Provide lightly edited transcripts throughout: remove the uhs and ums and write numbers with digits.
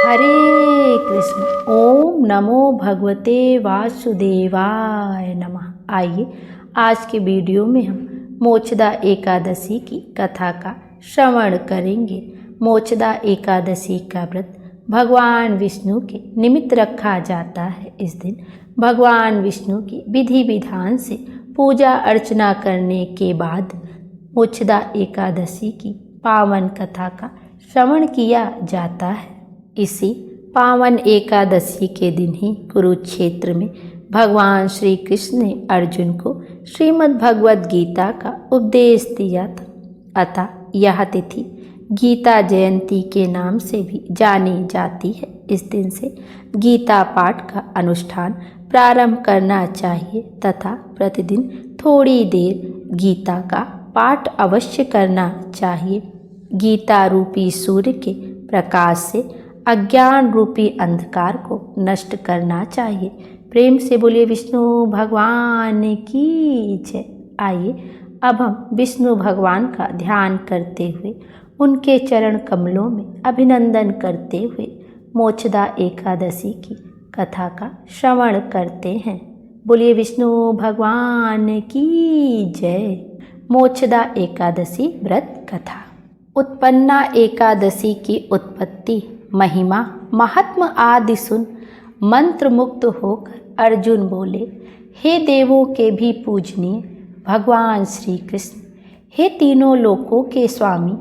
हरे कृष्ण। ओम नमो भगवते वासुदेवाय नमः। आइए आज के वीडियो में हम मोक्षदा एकादशी की कथा का श्रवण करेंगे। मोक्षदा एकादशी का व्रत भगवान विष्णु के निमित्त रखा जाता है। इस दिन भगवान विष्णु की विधि विधान से पूजा अर्चना करने के बाद मोक्षदा एकादशी की पावन कथा का श्रवण किया जाता है। इसी पावन एकादशी के दिन ही कुरुक्षेत्र में भगवान श्री कृष्ण ने अर्जुन को श्रीमद् भगवद गीता का उपदेश दिया था। अतः यह तिथि गीता जयंती के नाम से भी जानी जाती है। इस दिन से गीता पाठ का अनुष्ठान प्रारंभ करना चाहिए तथा प्रतिदिन थोड़ी देर गीता का पाठ अवश्य करना चाहिए। गीता रूपी सूर्य के प्रकाश से अज्ञान रूपी अंधकार को नष्ट करना चाहिए। प्रेम से बोलिए विष्णु भगवान की जय। आइए अब हम विष्णु भगवान का ध्यान करते हुए उनके चरण कमलों में अभिनंदन करते हुए मोक्षदा एकादशी की कथा का श्रवण करते हैं। बोलिए विष्णु भगवान की जय। मोक्षदा एकादशी व्रत कथा। उत्पन्ना एकादशी की उत्पत्ति महिमा महात्म आदि सुन मंत्र मुक्त होकर अर्जुन बोले, हे देवों के भी पूजनीय भगवान श्री कृष्ण, हे तीनों लोकों के स्वामी,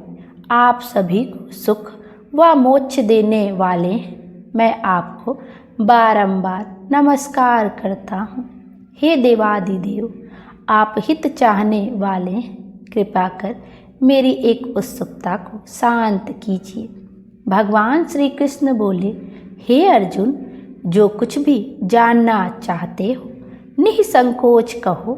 आप सभी को सुख व मोक्ष देने वाले हैं। मैं आपको बारंबार नमस्कार करता हूँ। हे देवादिदेव, आप हित चाहने वाले हैं। कृपा कर मेरी एक उत्सुकता को शांत कीजिए। भगवान श्री कृष्ण बोले, हे अर्जुन, जो कुछ भी जानना चाहते हो निसंकोच कहो,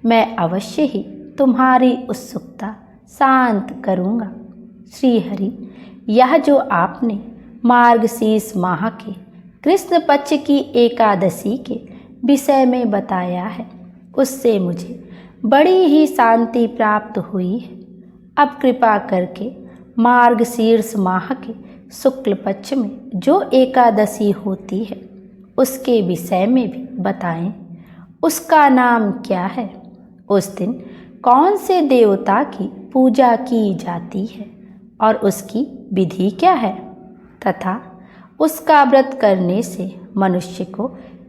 मैं अवश्य ही तुम्हारी उत्सुकता शांत करूँगा। श्री हरि, यह जो आपने मार्गशीर्ष माह के कृष्ण पक्ष की एकादशी के विषय में बताया है, उससे मुझे बड़ी ही शांति प्राप्त हुई है। अब कृपा करके मार्गशीर्ष माह के शुक्ल पक्ष में जो एकादशी होती है उसके विषय में भी बताएं। उसका नाम क्या है? उस दिन कौन से देवता की पूजा की जाती है और उसकी विधि क्या है तथा उसका व्रत करने से मनुष्य को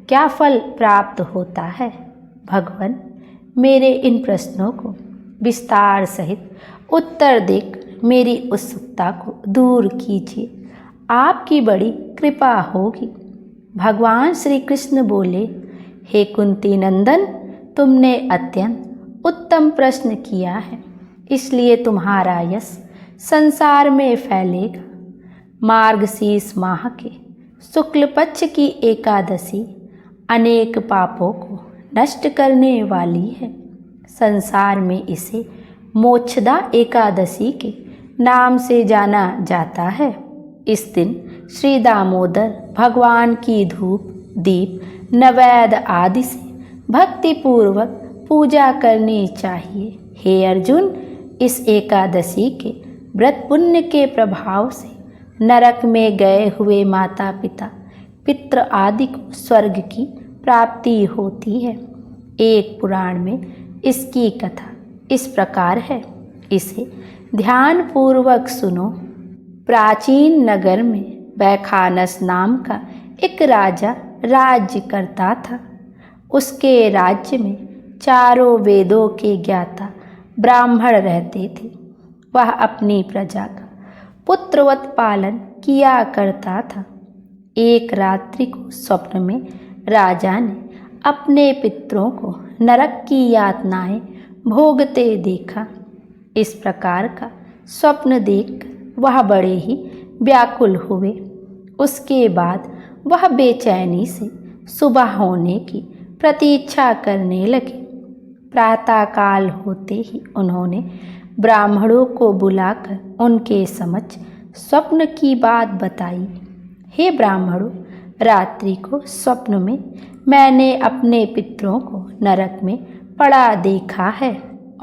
क्या फल प्राप्त होता है? भगवान, मेरे इन प्रश्नों को विस्तार सहित उत्तर देकर मेरी उत्सुकता को दूर कीजिए। आपकी बड़ी कृपा होगी। भगवान श्री कृष्ण बोले, हे कुंती नंदन, तुमने अत्यंत उत्तम प्रश्न किया है, इसलिए तुम्हारा यश संसार में फैलेगा। मार्गशीर्ष माह के शुक्ल पक्ष की एकादशी अनेक पापों को नष्ट करने वाली है। संसार में इसे मोक्षदा एकादशी के नाम से जाना जाता है। इस दिन श्री दामोदर भगवान की धूप दीप नैवेद्य आदि से भक्तिपूर्वक पूजा करनी चाहिए। हे अर्जुन, इस एकादशी के व्रत पुण्य के प्रभाव से नरक में गए हुए माता पिता पितृ आदि को स्वर्ग की प्राप्ति होती है। एक पुराण में इसकी कथा इस प्रकार है, इसे ध्यान पूर्वक सुनो। प्राचीन नगर में बैखानस नाम का एक राजा राज्य करता था। उसके राज्य में चारों वेदों के ज्ञाता ब्राह्मण रहते थे। वह अपनी प्रजा का पुत्रवत पालन किया करता था। एक रात्रि को स्वप्न में राजा ने अपने पितरों को नरक की यातनाएं भोगते देखा। इस प्रकार का स्वप्न देखकर वह बड़े ही व्याकुल हुए। उसके बाद वह बेचैनी से सुबह होने की प्रतीक्षा करने लगे। प्रातःकाल होते ही उन्होंने ब्राह्मणों को बुलाकर उनके समक्ष स्वप्न की बात बताई। हे ब्राह्मणों, रात्रि को स्वप्न में मैंने अपने पितरों को नरक में पड़ा देखा है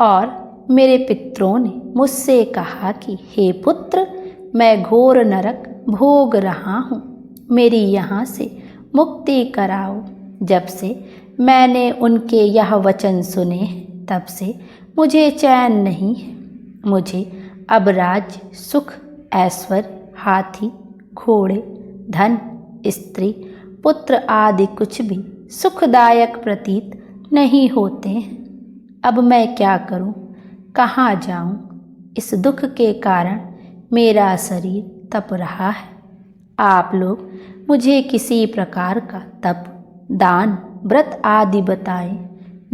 और मेरे पितरों ने मुझसे कहा कि हे पुत्र, मैं घोर नरक भोग रहा हूँ, मेरी यहाँ से मुक्ति कराओ। जब से मैंने उनके यह वचन सुने हैं, तब से मुझे चैन नहीं है। मुझे अब राज्य, सुख, ऐश्वर्य, हाथी, घोड़े, धन, स्त्री, पुत्र आदि कुछ भी सुखदायक प्रतीत नहीं होते हैं। अब मैं क्या करूं, कहाँ जाऊं? इस दुख के कारण मेरा शरीर तप रहा है। आप लोग मुझे किसी प्रकार का तप, दान, व्रत आदि बताएं,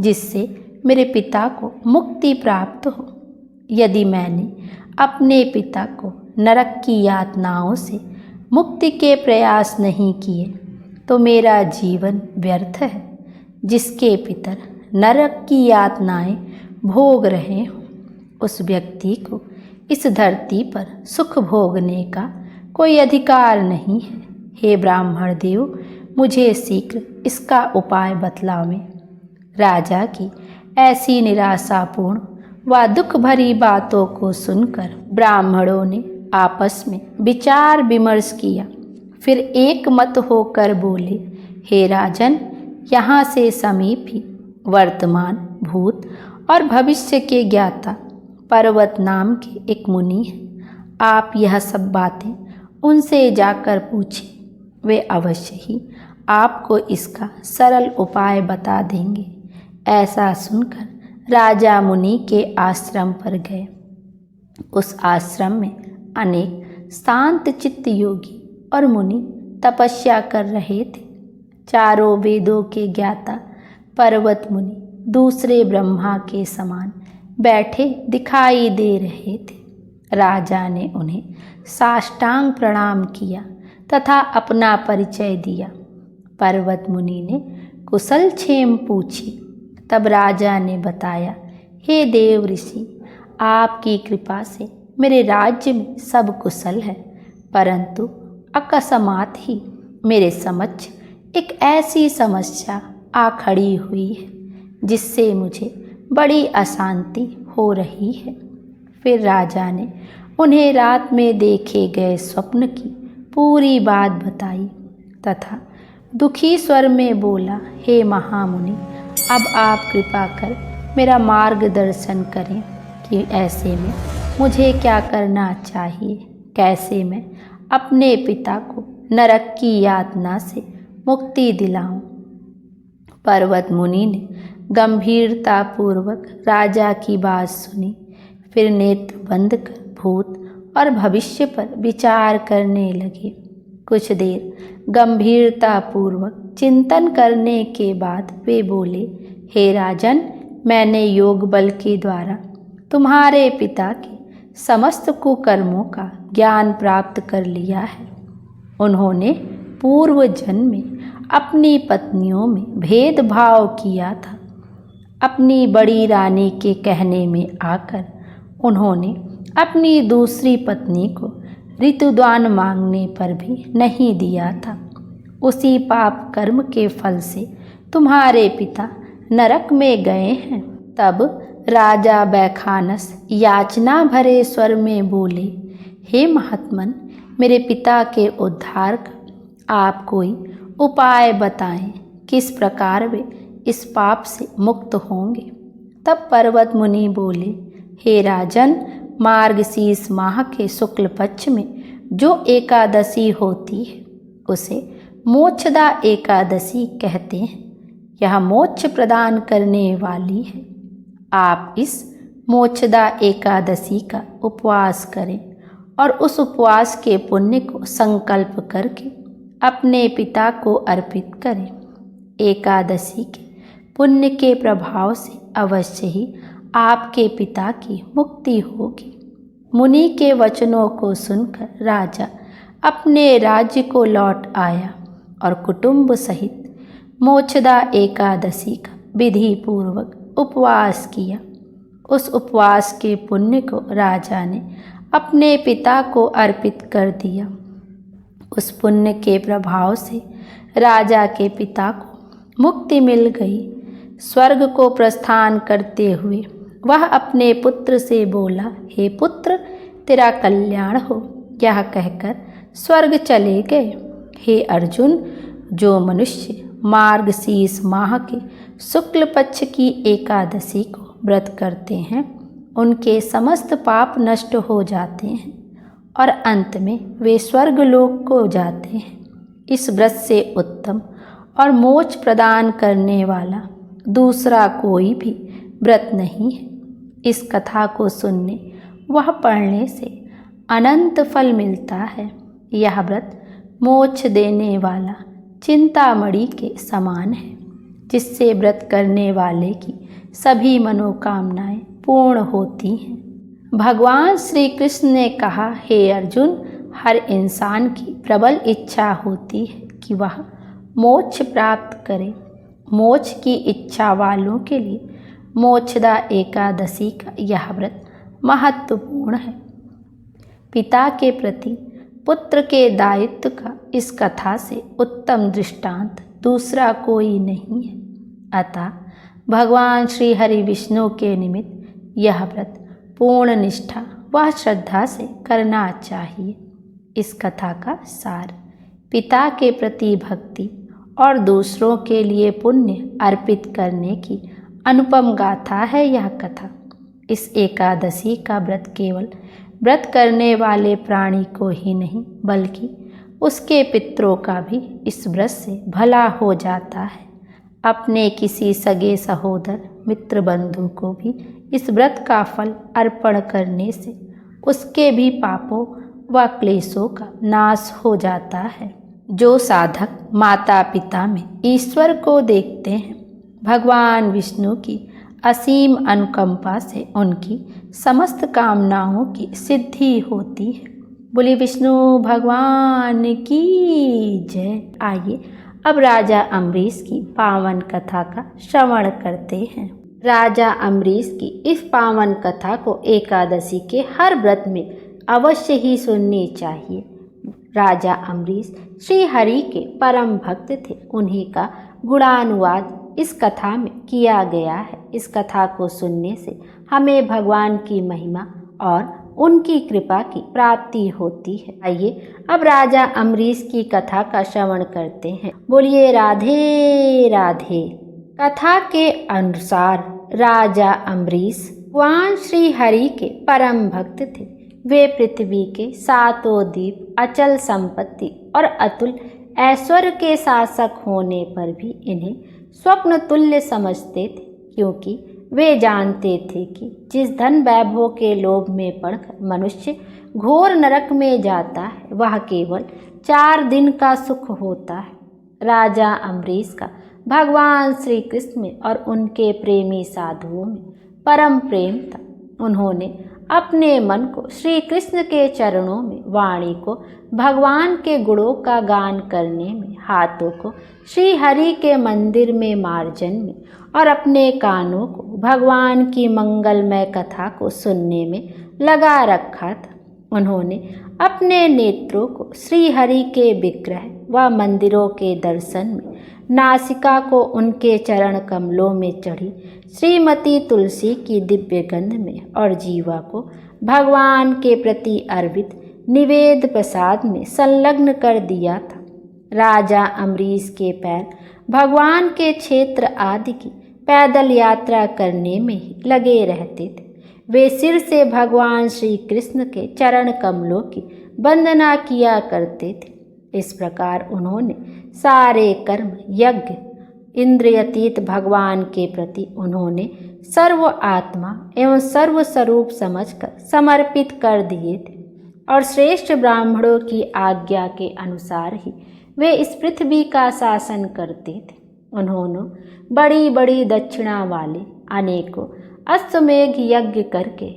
जिससे मेरे पिता को मुक्ति प्राप्त हो। यदि मैंने अपने पिता को नरक की यातनाओं से मुक्ति के प्रयास नहीं किए तो मेरा जीवन व्यर्थ है। जिसके पितर नरक की यातनाएं भोग रहे हों, उस व्यक्ति को इस धरती पर सुख भोगने का कोई अधिकार नहीं है। हे ब्राह्मण देव, मुझे शीघ्र इसका उपाय बतलावें। राजा की ऐसी निराशापूर्ण व दुख भरी बातों को सुनकर ब्राह्मणों ने आपस में विचार विमर्श किया। फिर एक मत होकर बोले, हे राजन, यहाँ से समीप ही वर्तमान, भूत और भविष्य के ज्ञाता पर्वत नाम के एक मुनि हैं। आप यह सब बातें उनसे जाकर पूछें, वे अवश्य ही आपको इसका सरल उपाय बता देंगे। ऐसा सुनकर राजा मुनि के आश्रम पर गए। उस आश्रम में अनेक शांत चित्त योगी और मुनि तपस्या कर रहे थे। चारों वेदों के ज्ञाता पर्वत मुनि दूसरे ब्रह्मा के समान बैठे दिखाई दे रहे थे। राजा ने उन्हें साष्टांग प्रणाम किया तथा अपना परिचय दिया। पर्वत मुनि ने कुशल क्षेम पूछी। तब राजा ने बताया, हे देव ऋषि, आपकी कृपा से मेरे राज्य में सब कुशल है, परंतु अकस्मात ही मेरे समक्ष एक ऐसी समस्या आ खड़ी हुई है जिससे मुझे बड़ी अशांति हो रही है। फिर राजा ने उन्हें रात में देखे गए स्वप्न की पूरी बात बताई तथा दुखी स्वर में बोला, हे महामुनि, अब आप कृपा कर मेरा मार्गदर्शन करें कि ऐसे में मुझे क्या करना चाहिए, कैसे मैं अपने पिता को नरक की यातना से मुक्ति दिलाऊं। पर्वत मुनि ने गंभीरतापूर्वक राजा की बात सुनी। फिर नेत्र बंद कर भूत और भविष्य पर विचार करने लगे। कुछ देर गंभीरतापूर्वक चिंतन करने के बाद वे बोले, हे राजन, मैंने योग बल के द्वारा तुम्हारे पिता के समस्त कुकर्मों का ज्ञान प्राप्त कर लिया है। उन्होंने पूर्व जन्म में अपनी पत्नियों में भेदभाव किया था। अपनी बड़ी रानी के कहने में आकर उन्होंने अपनी दूसरी पत्नी को ऋतुदान मांगने पर भी नहीं दिया था। उसी पाप कर्म के फल से तुम्हारे पिता नरक में गए हैं। तब राजा बैखानस याचना भरे स्वर में बोले, हे महात्मन, मेरे पिता के उद्धार का आप कोई उपाय बताएं, किस प्रकार वे इस पाप से मुक्त होंगे। तब पर्वत मुनि बोले, हे राजन, मार्गशीर्ष माह के शुक्ल पक्ष में जो एकादशी होती है उसे मोक्षदा एकादशी कहते हैं। यह मोक्ष प्रदान करने वाली है। आप इस मोक्षदा एकादशी का उपवास करें और उस उपवास के पुण्य को संकल्प करके अपने पिता को अर्पित करें। एकादशी के पुण्य के प्रभाव से अवश्य ही आपके पिता की मुक्ति होगी। मुनि के वचनों को सुनकर राजा अपने राज्य को लौट आया और कुटुंब सहित मोक्षदा एकादशी का विधि पूर्वक उपवास किया। उस उपवास के पुण्य को राजा ने अपने पिता को अर्पित कर दिया। उस पुण्य के प्रभाव से राजा के पिता को मुक्ति मिल गई। स्वर्ग को प्रस्थान करते हुए वह अपने पुत्र से बोला, हे पुत्र, तेरा कल्याण हो। यह कहकर स्वर्ग चले गए। हे अर्जुन, जो मनुष्य मार्गशीर्ष माह के शुक्ल पक्ष की एकादशी को व्रत करते हैं, उनके समस्त पाप नष्ट हो जाते हैं और अंत में वे स्वर्ग लोक को जाते हैं। इस व्रत से उत्तम और मोक्ष प्रदान करने वाला दूसरा कोई भी व्रत नहीं है। इस कथा को सुनने वह पढ़ने से अनंत फल मिलता है। यह व्रत मोक्ष देने वाला चिंतामणि के समान है, जिससे व्रत करने वाले की सभी मनोकामनाएं पूर्ण होती हैं। भगवान श्री कृष्ण ने कहा, हे अर्जुन, हर इंसान की प्रबल इच्छा होती है कि वह मोक्ष प्राप्त करे। मोक्ष की इच्छा वालों के लिए मोक्षदा एकादशी का यह व्रत महत्वपूर्ण है। पिता के प्रति पुत्र के दायित्व का इस कथा से उत्तम दृष्टांत दूसरा कोई नहीं है। अतः भगवान श्री हरि विष्णु के निमित्त यह व्रत पूर्ण निष्ठा व श्रद्धा से करना चाहिए। इस कथा का सार, पिता के प्रति भक्ति और दूसरों के लिए पुण्य अर्पित करने की अनुपम गाथा है यह कथा। इस एकादशी का व्रत केवल व्रत करने वाले प्राणी को ही नहीं, बल्कि उसके पितरों का भी इस व्रत से भला हो जाता है। अपने किसी सगे सहोदर मित्र बंधु को भी इस व्रत का फल अर्पण करने से उसके भी पापों व क्लेशों का नाश हो जाता है। जो साधक माता पिता में ईश्वर को देखते हैं, भगवान विष्णु की असीम अनुकंपा से उनकी समस्त कामनाओं की सिद्धि होती है। बोले विष्णु भगवान की जय। आइए अब राजा अम्बरीश की पावन कथा का श्रवण करते हैं। राजा अम्बरीश की इस पावन कथा को एकादशी के हर व्रत में अवश्य ही सुननी चाहिए। राजा अम्बरीश श्री हरि के परम भक्त थे। उन्हीं का गुणानुवाद इस कथा में किया गया है। इस कथा को सुनने से हमें भगवान की महिमा और उनकी कृपा की प्राप्ति होती है। आइए अब राजा अम्बरीश की कथा का श्रवण करते हैं। बोलिए राधे राधे। कथा के अनुसार राजा अम्बरीश भगवान श्री हरि के परम भक्त थे। वे पृथ्वी के सातों द्वीप, अचल संपत्ति और अतुल ऐश्वर्य के शासक होने पर भी इन्हें स्वप्न तुल्य समझते थे, क्योंकि वे जानते थे कि जिस धन वैभव के लोभ में पड़कर मनुष्य घोर नरक में जाता है, वह केवल 4 दिन का सुख होता है। राजा अम्बरीश का भगवान श्री कृष्ण में और उनके प्रेमी साधुओं में परम प्रेम था। उन्होंने अपने मन को श्री कृष्ण के चरणों में, वाणी को भगवान के गुणों का गान करने में, हाथों को श्री हरि के मंदिर में मार्जन में और अपने कानों को भगवान की मंगलमय कथा को सुनने में लगा रखा था। उन्होंने अपने नेत्रों को श्री हरि के विग्रह व मंदिरों के दर्शन में, नासिका को उनके चरण कमलों में चढ़ी श्रीमती तुलसी की दिव्य गंध में और जीवा को भगवान के प्रति अर्पित निवेद प्रसाद में संलग्न कर दिया था। राजा अम्बरीश के पैर भगवान के क्षेत्र आदि की पैदल यात्रा करने में ही लगे रहते थे। वे सिर से भगवान श्री कृष्ण के चरण कमलों की वंदना किया करते थे। इस प्रकार उन्होंने सारे कर्म, यज्ञ, इंद्रियतीत भगवान के प्रति उन्होंने सर्व आत्मा एवं सर्व स्वरूप समझकर समर्पित कर दिए थे और श्रेष्ठ ब्राह्मणों की आज्ञा के अनुसार ही वे इस पृथ्वी का शासन करते थे। उन्होंने बड़ी बड़ी दक्षिणा वाले अनेकों अश्वमेघ यज्ञ करके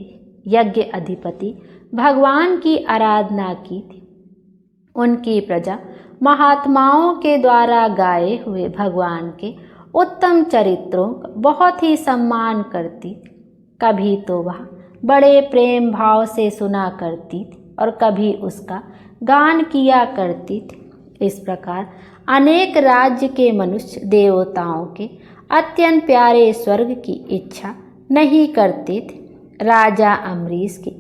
यज्ञ अधिपति भगवान की आराधना की थी। उनकी प्रजा महात्माओं के द्वारा गाए हुए भगवान के उत्तम चरित्रों का बहुत ही सम्मान करती थी। कभी तो वह बड़े प्रेम भाव से सुना करती थी और कभी उसका गान किया करती थी। इस प्रकार अनेक राज्य के मनुष्य देवताओं के अत्यंत प्यारे स्वर्ग की इच्छा नहीं करते थे। राजा अम्बरीश की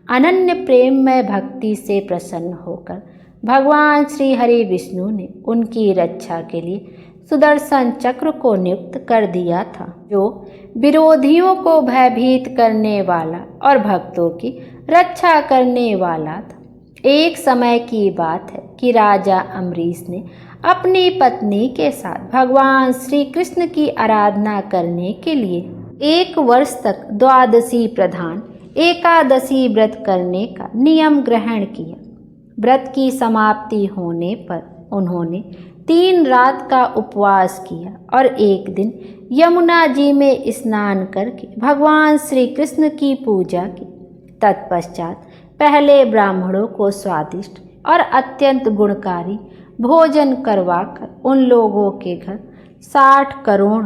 अनन्य प्रेममय भक्ति से प्रसन्न होकर भगवान श्री हरि विष्णु ने उनकी रक्षा के लिए सुदर्शन चक्र को नियुक्त कर दिया था, जो विरोधियों को भयभीत करने वाला और भक्तों की रक्षा करने वाला था। एक समय की बात है कि राजा अम्बरीश ने अपनी पत्नी के साथ भगवान श्री कृष्ण की आराधना करने के लिए 1 वर्ष तक द्वादशी प्रधान एकादशी व्रत करने का नियम ग्रहण किया। व्रत की समाप्ति होने पर उन्होंने 3 रात का उपवास किया और एक दिन यमुना जी में स्नान करके भगवान श्री कृष्ण की पूजा की। तत्पश्चात पहले ब्राह्मणों को स्वादिष्ट और अत्यंत गुणकारी भोजन करवाकर उन लोगों के घर 60 करोड़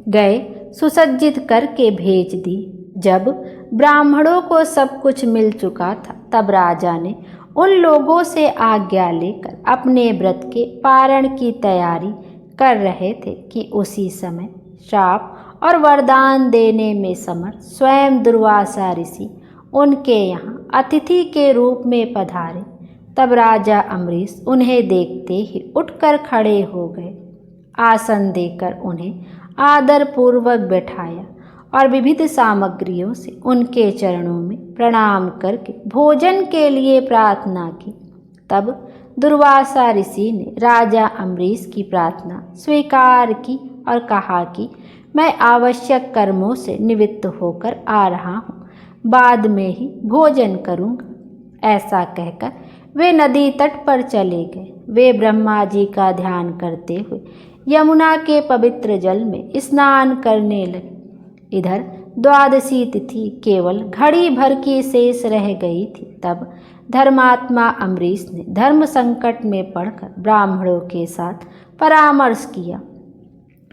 गए सुसज्जित करके भेज दी। जब ब्राह्मणों को सब कुछ मिल चुका था, तब राजा ने उन लोगों से आज्ञा लेकर अपने व्रत के पारण की तैयारी कर रहे थे कि उसी समय श्राप और वरदान देने में समर्थ स्वयं दुर्वासा ऋषि उनके यहाँ अतिथि के रूप में पधारे। तब राजा अम्बरीश उन्हें देखते ही उठकर खड़े हो गए। आसन देकर उन्हें आदरपूर्वक बैठाया और विविध सामग्रियों से उनके चरणों में प्रणाम करके भोजन के लिए प्रार्थना की। तब दुर्वासा ऋषि ने राजा अम्बरीश की प्रार्थना स्वीकार की और कहा कि मैं आवश्यक कर्मों से निवृत्त होकर आ रहा हूँ, बाद में ही भोजन करूँगा। ऐसा कहकर वे नदी तट पर चले गए। वे ब्रह्मा जी का ध्यान करते हुए यमुना के पवित्र जल में स्नान करने लगे। इधर द्वादशी तिथि केवल घड़ी भर की शेष रह गई थी। तब धर्मात्मा अम्बरीश ने धर्म संकट में पड़कर ब्राह्मणों के साथ परामर्श किया।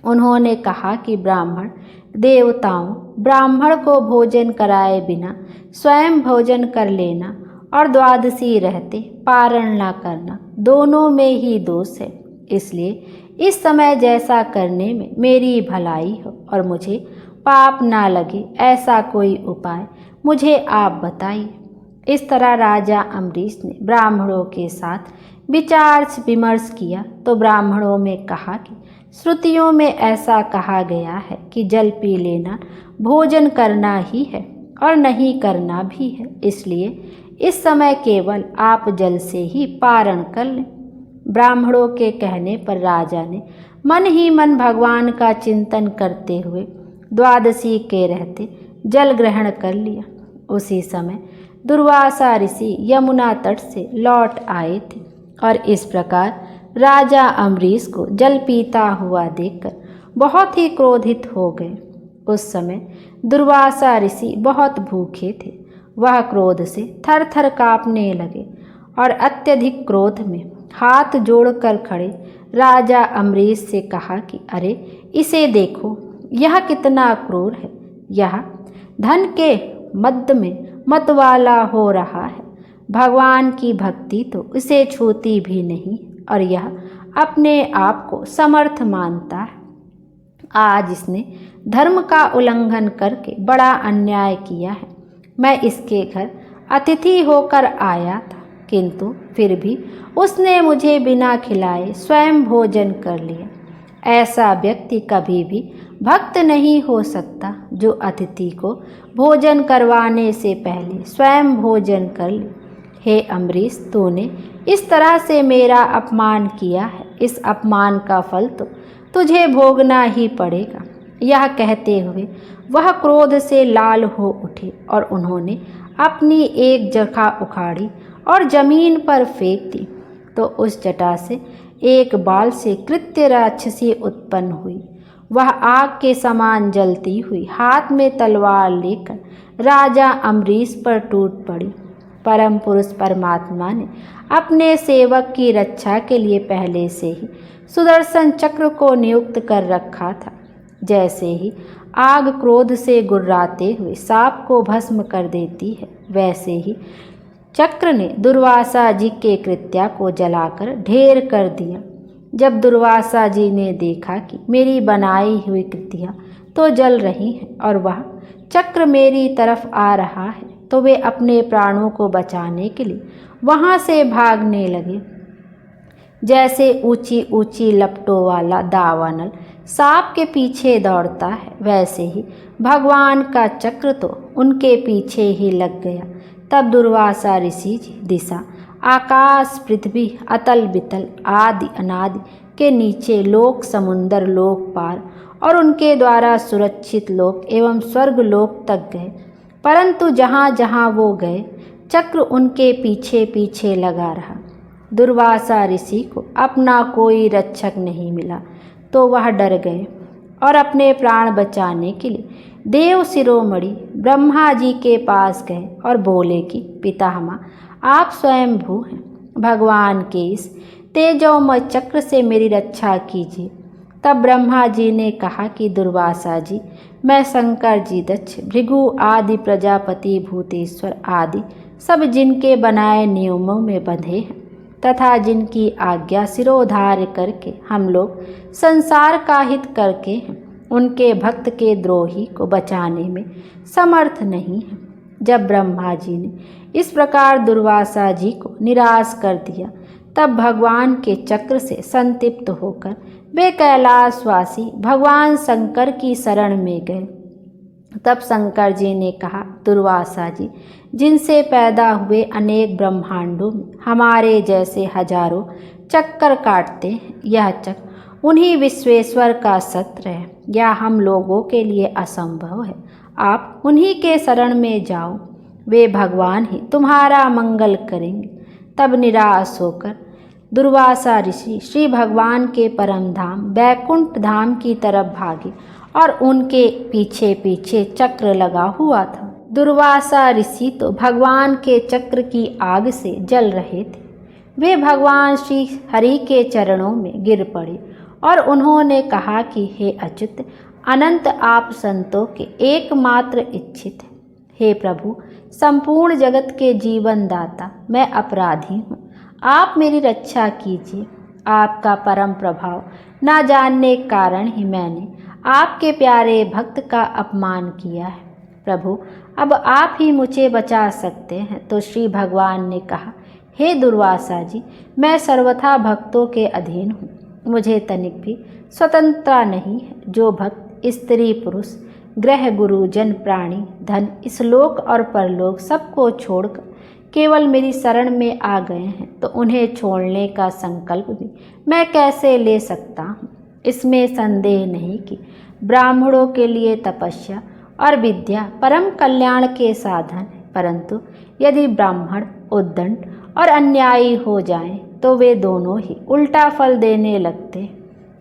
उन्होंने कहा कि ब्राह्मण देवताओं, ब्राह्मण को भोजन कराए बिना स्वयं भोजन कर लेना और द्वादशी रहते पारण न करना, दोनों में ही दोष है। इसलिए इस समय जैसा करने में मेरी भलाई हो और मुझे पाप ना लगे, ऐसा कोई उपाय मुझे आप बताइए। इस तरह राजा अम्बरीश ने ब्राह्मणों के साथ विचार विमर्श किया तो ब्राह्मणों में कहा कि श्रुतियों में ऐसा कहा गया है कि जल पी लेना भोजन करना ही है और नहीं करना भी है, इसलिए इस समय केवल आप जल से ही पारण कर लें। ब्राह्मणों के कहने पर राजा ने मन ही मन भगवान का चिंतन करते हुए द्वादशी के रहते जल ग्रहण कर लिया। उसी समय दुर्वासा ऋषि यमुना तट से लौट आए थे और इस प्रकार राजा अम्बरीश को जल पीता हुआ देखकर बहुत ही क्रोधित हो गए। उस समय दुर्वासा ऋषि बहुत भूखे थे। वह क्रोध से थर थर काँपने लगे और अत्यधिक क्रोध में हाथ जोड़कर खड़े राजा अम्बरीश से कहा कि अरे इसे देखो, यह कितना क्रूर है। यह धन के मद में मतवाला हो रहा है। भगवान की भक्ति तो इसे छूती भी नहीं और यह अपने आप को समर्थ मानता है। आज इसने धर्म का उल्लंघन करके बड़ा अन्याय किया है। मैं इसके घर अतिथि होकर आया था, किंतु फिर भी उसने मुझे बिना खिलाए स्वयं भोजन कर लिया। ऐसा व्यक्ति कभी भी भक्त नहीं हो सकता जो अतिथि को भोजन करवाने से पहले स्वयं भोजन कर ले। हे अम्बरीश, तूने इस तरह से मेरा अपमान किया है, इस अपमान का फल तो तुझे भोगना ही पड़ेगा। यह कहते हुए वह क्रोध से लाल हो उठे और उन्होंने अपनी एक जटा उखाड़ी और जमीन पर फेंक दी तो उस जटा से एक बाल से कृत्य राक्षसी उत्पन्न हुई। वह आग के समान जलती हुई हाथ में तलवार लेकर राजा अम्बरीश पर टूट पड़ी। परम पुरुष परमात्मा ने अपने सेवक की रक्षा के लिए पहले से ही सुदर्शन चक्र को नियुक्त कर रखा था। जैसे ही आग क्रोध से गुर्राते हुए सांप को भस्म कर देती है, वैसे ही चक्र ने दुर्वासा जी के कृत्या को जलाकर ढेर कर दिया। जब दुर्वासा जी ने देखा कि मेरी बनाई हुई कृतियाँ तो जल रही हैं और वह चक्र मेरी तरफ आ रहा है, तो वे अपने प्राणों को बचाने के लिए वहाँ से भागने लगे। जैसे ऊंची ऊंची लपटों वाला दावानल सांप के पीछे दौड़ता है, वैसे ही भगवान का चक्र तो उनके पीछे ही लग गया। तब दुर्वासा ऋषि जी दिशा, आकाश, पृथ्वी, अतल बितल, आदि अनादि के नीचे लोक, समुंदर, लोक पार और उनके द्वारा सुरक्षित लोक एवं स्वर्ग लोक तक गए। परंतु जहाँ जहाँ वो गए चक्र उनके पीछे पीछे लगा रहा। दुर्वासा ऋषि को अपना कोई रक्षक नहीं मिला तो वह डर गए और अपने प्राण बचाने के लिए देव शिरोमणि ब्रह्मा जी के पास गए और बोले कि पितामह, आप स्वयं भू हैं, भगवान के इस तेजोमय चक्र से मेरी रक्षा कीजिए। तब ब्रह्मा जी ने कहा कि दुर्वासा जी, मैं शंकर जी, दक्ष, भृगु आदि प्रजापति, भूतेश्वर आदि सब जिनके बनाए नियमों में बंधे हैं तथा जिनकी आज्ञा सिरोधार्य करके हम लोग संसार का हित करके हैं, उनके भक्त के द्रोही को बचाने में समर्थ नहीं है। जब ब्रह्मा जी ने इस प्रकार दुर्वासा जी को निराश कर दिया, तब भगवान के चक्र से संतप्त होकर वे कैलाशवासी भगवान शंकर की शरण में गए। तब शंकर जी ने कहा, दुर्वासा जी, जिनसे पैदा हुए अनेक ब्रह्मांडों में हमारे जैसे हजारों चक्कर काटते हैं, यह चक्र उन्हीं विश्वेश्वर का सत्र है, या हम लोगों के लिए असंभव है। आप उन्हीं के शरण में जाओ, वे भगवान ही तुम्हारा मंगल करेंगे। तब निराश होकर दुर्वासा ऋषि श्री भगवान के परम धाम बैकुंठ धाम की तरफ भागे और उनके पीछे पीछे चक्र लगा हुआ था। दुर्वासा ऋषि तो भगवान के चक्र की आग से जल रहे थे। वे भगवान श्री हरि के चरणों में गिर पड़े और उन्होंने कहा कि हे अच्युत अनंत, आप संतों के एकमात्र इच्छित हैं। हे प्रभु, संपूर्ण जगत के जीवन दाता, मैं अपराधी हूँ, आप मेरी रक्षा कीजिए। आपका परम प्रभाव न जानने के कारण ही मैंने आपके प्यारे भक्त का अपमान किया है। प्रभु, अब आप ही मुझे बचा सकते हैं। तो श्री भगवान ने कहा, हे दुर्वासा जी, मैं सर्वथा भक्तों के अधीन हूँ, मुझे तनिक भी स्वतंत्रता नहीं है। जो भक्त स्त्री पुरुष, ग्रह गुरु जन प्राणी धन, इस लोक और परलोक सबको छोड़कर केवल मेरी शरण में आ गए हैं, तो उन्हें छोड़ने का संकल्प भी मैं कैसे ले सकता हूँ। इसमें संदेह नहीं कि ब्राह्मणों के लिए तपस्या और विद्या परम कल्याण के साधन है, परंतु यदि ब्राह्मण उद्दंड और अन्यायी हो जाएं, तो वे दोनों ही उल्टा फल देने लगते।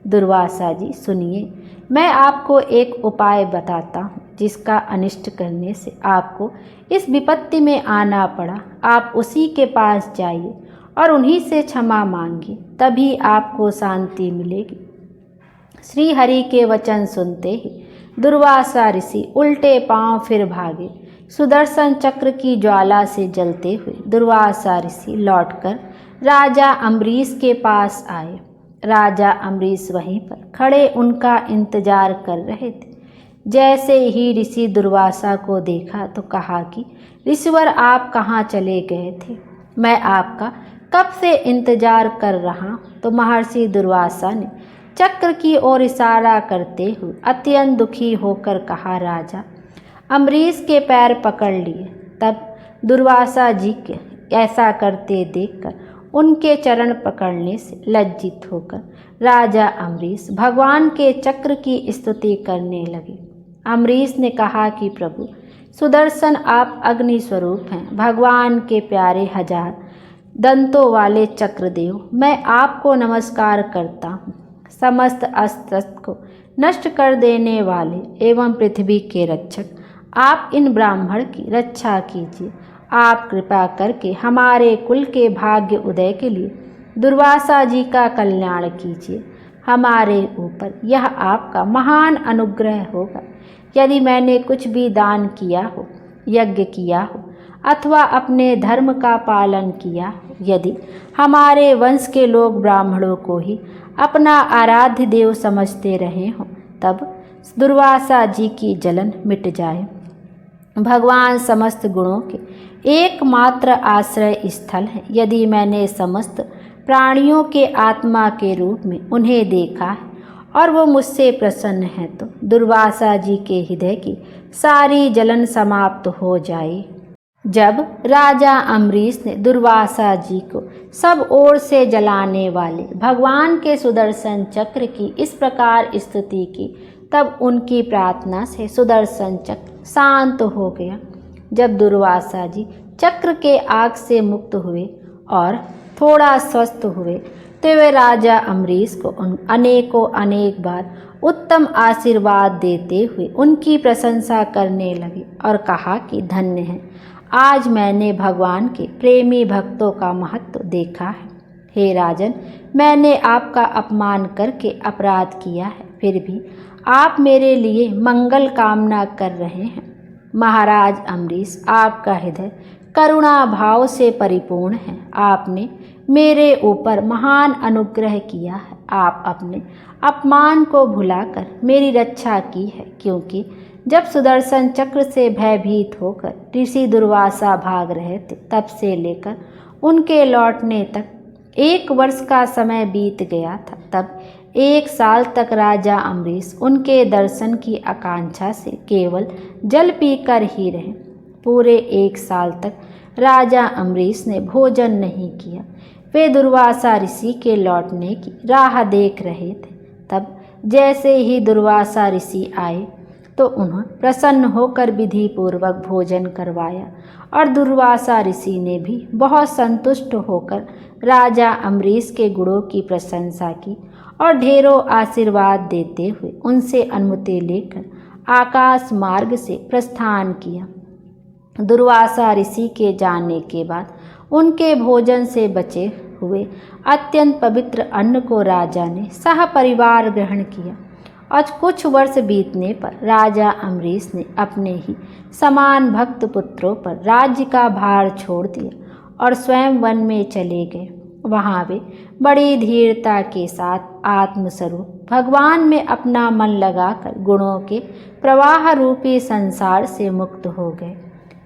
दुर्वासा जी सुनिए, मैं आपको एक उपाय बताता हूँ, जिसका अनिष्ट करने से आपको इस विपत्ति में आना पड़ा। आप उसी के पास जाइए और उन्हीं से क्षमा मांगिए, तभी आपको शांति मिलेगी। श्री हरि के वचन सुनते ही दुर्वासा ऋषि उल्टे पांव फिर भागे। सुदर्शन चक्र की ज्वाला से जलते हुए दुर्वासा ऋषि लौटकर राजा अम्बरीश के पास आए। राजा अम्बरीश वहीं पर खड़े उनका इंतजार कर रहे थे। जैसे ही ऋषि दुर्वासा को देखा तो कहा कि ऋषिवर, आप कहाँ चले गए थे? मैं आपका कब से इंतजार कर रहा। तो महर्षि दुर्वासा ने चक्र की ओर इशारा करते हुए अत्यंत दुखी होकर कहा, राजा अम्बरीश के पैर पकड़ लिए। तब दुर्वासा जी के ऐसा करते देखकर उनके चरण पकड़ने से लज्जित होकर राजा अम्बरीश भगवान के चक्र की स्तुति करने लगे। अम्बरीश ने कहा कि प्रभु सुदर्शन, आप अग्नि स्वरूप हैं, भगवान के प्यारे हजार दंतों वाले चक्रदेव, मैं आपको नमस्कार करता हूँ। समस्त अस्त्र को नष्ट कर देने वाले एवं पृथ्वी के रक्षक, आप इन ब्राह्मण की रक्षा कीजिए। आप कृपा करके हमारे कुल के भाग्य उदय के लिए दुर्वासा जी का कल्याण कीजिए। हमारे ऊपर यह आपका महान अनुग्रह होगा। यदि मैंने कुछ भी दान किया हो, यज्ञ किया हो अथवा अपने धर्म का पालन किया हो, यदि हमारे वंश के लोग ब्राह्मणों को ही अपना आराध्य देव समझते रहे हों, तब दुर्वासा जी की जलन मिट जाए। भगवान समस्त गुणों के एकमात्र आश्रय स्थल है। यदि मैंने समस्त प्राणियों के आत्मा के रूप में उन्हें देखा है और वो मुझसे प्रसन्न है तो दुर्वासा जी के हृदय की सारी जलन समाप्त हो जाए। जब राजा अम्बरीश ने दुर्वासा जी को सब ओर से जलाने वाले भगवान के सुदर्शन चक्र की इस प्रकार स्तुति की, तब उनकी प्रार्थना से सुदर्शन चक्र शांत हो गया। जब दुर्वासा जी चक्र के आग से मुक्त हुए और थोड़ा स्वस्थ हुए तो वे राजा अम्बरीश को अनेकों अनेक बार उत्तम आशीर्वाद देते हुए उनकी प्रशंसा करने लगे और कहा कि धन्य है, आज मैंने भगवान के प्रेमी भक्तों का महत्व देखा है। हे राजन, मैंने आपका अपमान करके अपराध किया है, फिर भी आप मेरे लिए मंगल कामना कर रहे हैं। महाराज अम्बरीश, आपका हृदय करुणा भाव से परिपूर्ण है। आपने मेरे ऊपर महान अनुग्रह किया है। आप अपने अपमान को भुलाकर मेरी रक्षा की है, क्योंकि जब सुदर्शन चक्र से भयभीत होकर ऋषि दुर्वासा भाग रहे थे, तब से लेकर उनके लौटने तक 1 वर्ष का समय बीत गया था। तब 1 साल तक राजा अम्बरीश उनके दर्शन की आकांक्षा से केवल जल पीकर ही रहे। पूरे 1 साल तक राजा अम्बरीश ने भोजन नहीं किया। वे दुर्वासा ऋषि के लौटने की राह देख रहे थे। तब जैसे ही दुर्वासा ऋषि आए तो उन्हें प्रसन्न होकर विधि पूर्वक भोजन करवाया और दुर्वासा ऋषि ने भी बहुत संतुष्ट होकर राजा अम्बरीश के गुणों की प्रशंसा की और ढेरों आशीर्वाद देते हुए उनसे अनुमति लेकर आकाश मार्ग से प्रस्थान किया। दुर्वासा ऋषि के जाने के बाद उनके भोजन से बचे हुए अत्यंत पवित्र अन्न को राजा ने सहपरिवार ग्रहण किया। आज कुछ वर्ष बीतने पर राजा अम्बरीश ने अपने ही समान भक्त पुत्रों पर राज्य का भार छोड़ दिया और स्वयं वन में चले गए। वहाँ वे बड़ी धीरता के साथ आत्मस्वरूप भगवान में अपना मन लगाकर गुणों के प्रवाह रूपी संसार से मुक्त हो गए।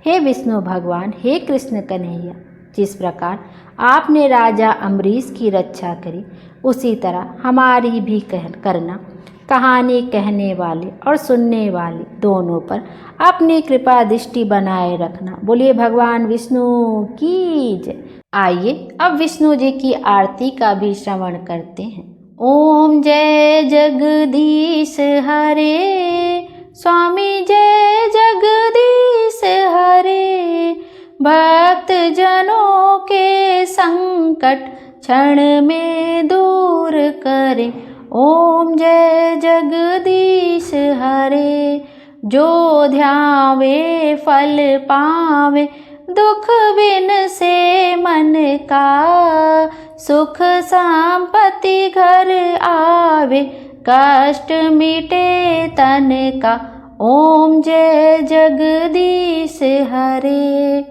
हे विष्णु भगवान, हे कृष्ण कन्हैया, जिस प्रकार आपने राजा अम्बरीश की रक्षा करी, उसी तरह हमारी भी करना। कहानी कहने वाले और सुनने वाले दोनों पर अपनी कृपा दृष्टि बनाए रखना। बोलिए भगवान विष्णु की जय। आइए अब विष्णु जी की आरती का भी श्रवण करते हैं। ओम जय जगदीश हरे, स्वामी जय जगदीश हरे, भक्त जनों के संकट क्षण में दूर करे। ओम जय जगदीश हरे, जो ध्यावे फल पावे, दुख बिन से मन का, सुख संपत्ति घर आवे, कष्ट मिटे तन का। ओम जय जगदीश हरे,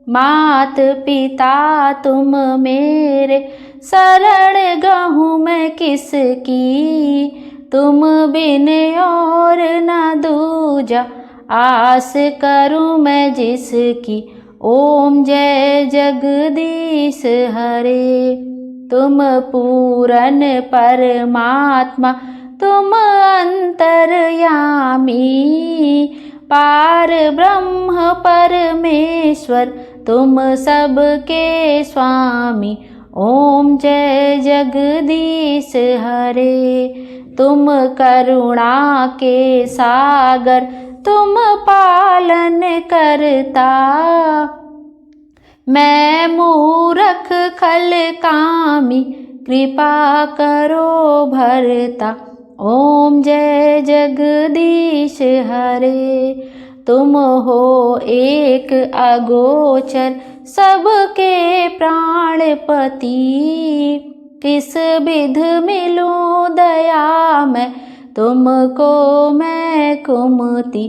मात पिता तुम मेरे, शरण गहूँ मैं किसकी, तुम बिन और न दूजा, आस करूँ मैं जिसकी। ओम जय जगदीश हरे, तुम पूरन परमात्मा, तुम अंतर्यामी, पार ब्रह्म परमेश्वर, तुम सबके स्वामी। ओम जय जगदीश हरे, तुम करुणा के सागर, तुम पालन करता, मैं मूरख खल कामी, कृपा करो भरता। ओम जय जगदीश हरे, तुम हो एक अगोचर, सबके प्राणपति, किस विध मिलूं दया मैं, तुमको मैं कुमति।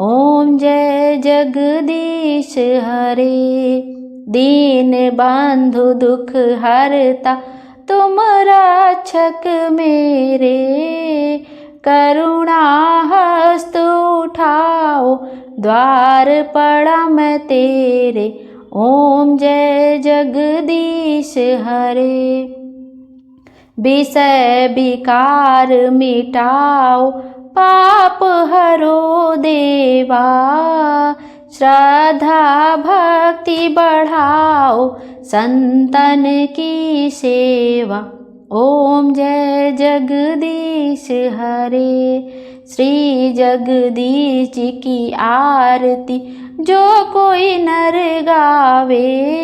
ओम जय जगदीश हरे, दीन बंधु दुख हरता, तुम रक्षक मेरे, करुणा हस्त उठाओ, द्वार पड़ा मैं तेरे। ओम जय जगदीश हरे, विषय विकार मिटाओ पाप हरो देवा, श्रद्धा भक्ति बढ़ाओ संतन की सेवा। ओम जय जगदीश हरे। श्री जगदीश जी की आरती जो कोई नर गावे,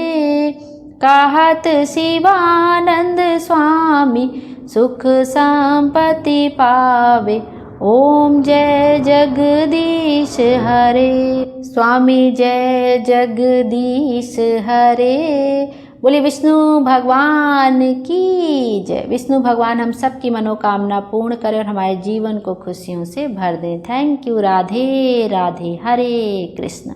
कहत शिवानंद स्वामी सुख संपत्ति पावे। ओम जय जगदीश हरे। स्वामी जय जगदीश हरे। बोले विष्णु भगवान की जय। विष्णु भगवान हम सब की मनोकामना पूर्ण करें और हमारे जीवन को खुशियों से भर दें। Thank you. Radhe Radhe. Hare Krishna.